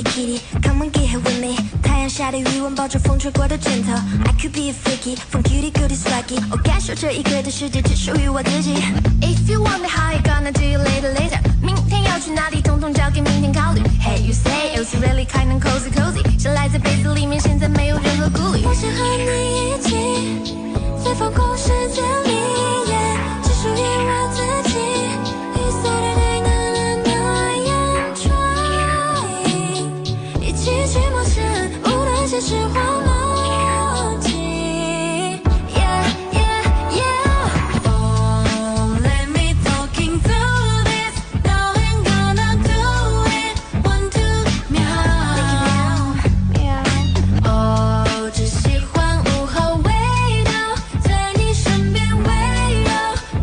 kitty，come on get here with me。太阳下的余温抱着风吹过的枕头 ，I could be a freaky，from cutie cutie swaggy。我感受这一刻的世界只属于我自己。If you want me how you gonna do it later later？ 明天要去哪里，统统交给明天考虑。Hey you say it's really kind of cozy cozy， 想赖在被子里面，现在没有任何顾虑。我想和你一起，在放空世界里，只属于我自己。绿色的对暖暖眼窗，一起去冒险，不能现实化逻辑。Yeah yeah yeah。Oh let me talking through this， now I'm gonna do it。One two meow meow。哦，只喜欢午后味道，在你身边围绕。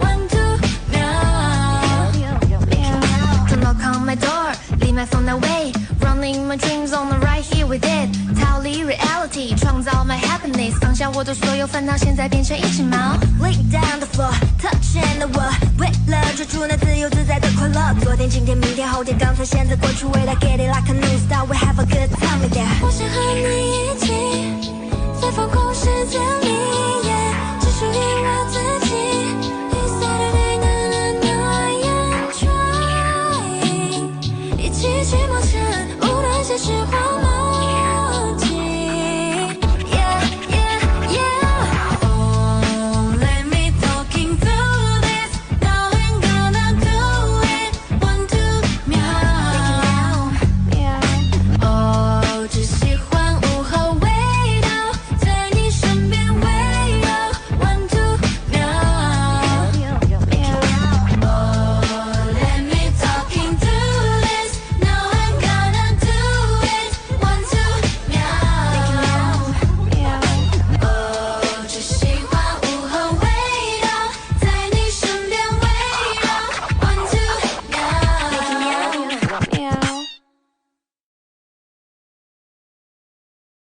One two meow meow。Don't knock on my door， leave my phone away。Running my dreams on the right here with it， 逃离 reality， 创造 my happiness， 放下我的所有烦恼，现在变成一只猫。Lay down the floor，touch and the wall， 为了追逐那自由自在的快乐。昨天、今天、明天、后天，刚才、现在、过去、未来 ，Get it like a new star。